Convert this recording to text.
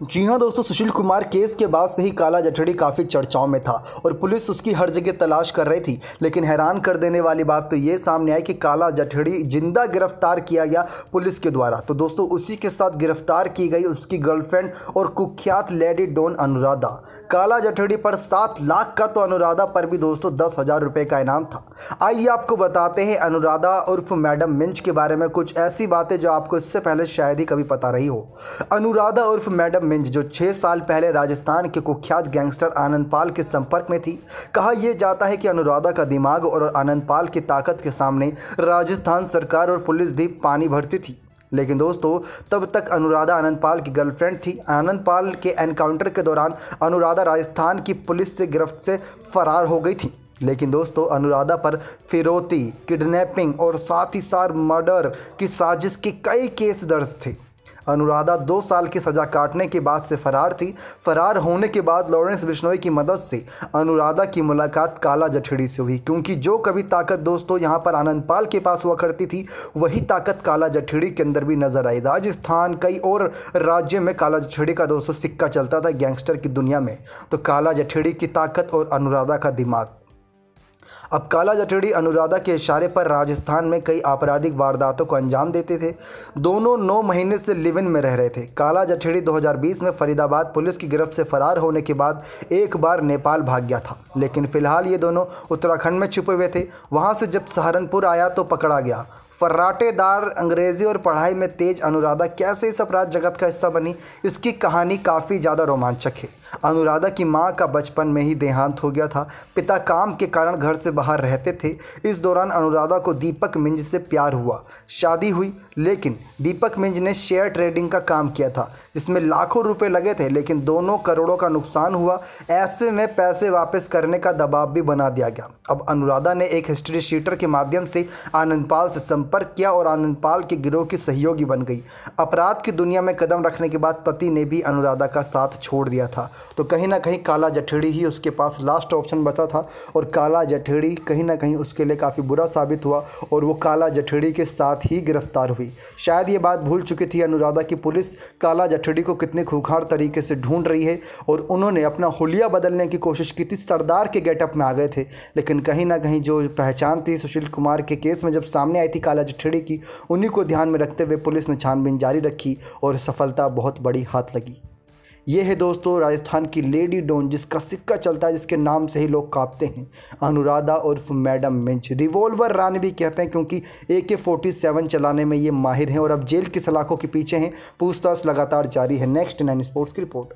जी हाँ दोस्तों, सुशील कुमार केस के बाद से ही काला जठड़ी काफ़ी चर्चाओं में था और पुलिस उसकी हर जगह तलाश कर रही थी। लेकिन हैरान कर देने वाली बात तो ये सामने आई कि काला जठड़ी जिंदा गिरफ्तार किया गया पुलिस के द्वारा। तो दोस्तों उसी के साथ गिरफ्तार की गई उसकी गर्लफ्रेंड और कुख्यात लेडी डॉन अनुराधा। काला जठड़ी पर 7 लाख का तो अनुराधा पर भी दोस्तों 10,000 रुपये का इनाम था। आइए आपको बताते हैं अनुराधा उर्फ मैडम मिंज के बारे में कुछ ऐसी बातें जो आपको इससे पहले शायद ही कभी पता रही हो। अनुराधा उर्फ मैडम मिंज जो 6 साल पहले राजस्थान के कुख्यात गैंगस्टर आनंद पाल के संपर्क में थी। कहा यह जाता है कि अनुराधा का दिमाग और आनंद पाल की ताकत के सामने राजस्थान सरकार और पुलिस भी पानी भरती थी। लेकिन दोस्तों तब तक अनुराधा आनंद पाल की गर्लफ्रेंड थी। आनंद पाल के एनकाउंटर के दौरान अनुराधा राजस्थान की पुलिस से गिरफ्त से फरार हो गई थी। लेकिन दोस्तों अनुराधा पर फिरौती, किडनैपिंग और साथ ही साथ मर्डर की साजिश के कई केस दर्ज थे। अनुराधा 2 साल की सज़ा काटने के बाद से फरार थी। फरार होने के बाद लॉरेंस बिश्नोई की मदद से अनुराधा की मुलाकात काला जठड़ी से हुई, क्योंकि जो कभी ताकत दोस्तों यहाँ पर आनंद पाल के पास हुआ करती थी वही ताकत काला जठड़ी के अंदर भी नजर आई। राजस्थान कई और राज्यों में काला जठड़ी का दोस्तों सिक्का चलता था गैंगस्टर की दुनिया में। तो काला जठड़ी की ताकत और अनुराधा का दिमाग। अब काला जठड़ी अनुराधा के इशारे पर राजस्थान में कई आपराधिक वारदातों को अंजाम देते थे। दोनों 9 महीने से लिव इन में रह रहे थे। काला जठड़ी 2020 में फरीदाबाद पुलिस की गिरफ्त से फरार होने के बाद एक बार नेपाल भाग गया था। लेकिन फिलहाल ये दोनों उत्तराखंड में छुपे हुए थे। वहाँ से जब सहारनपुर आया तो पकड़ा गया। फर्राटेदार अंग्रेजी और पढ़ाई में तेज अनुराधा कैसे इस अपराध जगत का हिस्सा बनी, इसकी कहानी काफ़ी ज़्यादा रोमांचक है। अनुराधा की मां का बचपन में ही देहांत हो गया था। पिता काम के कारण घर से बाहर रहते थे। इस दौरान अनुराधा को दीपक मिंज से प्यार हुआ, शादी हुई। लेकिन दीपक मिंज ने शेयर ट्रेडिंग का काम किया था जिसमें लाखों रुपए लगे थे, लेकिन दोनों करोड़ों का नुकसान हुआ। ऐसे में पैसे वापस करने का दबाव भी बना दिया गया। अब अनुराधा ने एक हिस्ट्री शीटर के माध्यम से आनंद पाल से संपर्क किया और आनंद पाल के गिरोह की सहयोगी बन गई। अपराध की दुनिया में कदम रखने के बाद पति ने भी अनुराधा का साथ छोड़ दिया था। तो कहीं ना कहीं काला जठड़ी ही उसके पास लास्ट ऑप्शन बचा था और काला जठड़ी कहीं ना कहीं उसके लिए काफ़ी बुरा साबित हुआ और वो काला जठड़ी के साथ ही गिरफ्तार हुई। शायद ये बात भूल चुकी थी अनुराधा की पुलिस काला जठड़ी को कितने खूंखार तरीके से ढूंढ रही है और उन्होंने अपना हुलिया बदलने की कोशिश की थी। सरदार के गेटअप में आ गए थे, लेकिन कहीं ना कहीं जो पहचान थी सुशील कुमार के केस में जब सामने आई थी काला जठड़ी की, उन्हीं को ध्यान में रखते हुए पुलिस ने छानबीन जारी रखी और सफलता बहुत बड़ी हाथ लगी। ये है दोस्तों राजस्थान की लेडी डॉन जिसका सिक्का चलता है, जिसके नाम से ही लोग कांपते हैं, अनुराधा उर्फ मैडम मिंज। रिवॉल्वर रानी भी कहते हैं क्योंकि AK-47 चलाने में ये माहिर हैं और अब जेल की सलाखों के पीछे हैं। पूछताछ लगातार जारी है। नेक्स्ट 9 स्पोर्ट्स की रिपोर्ट।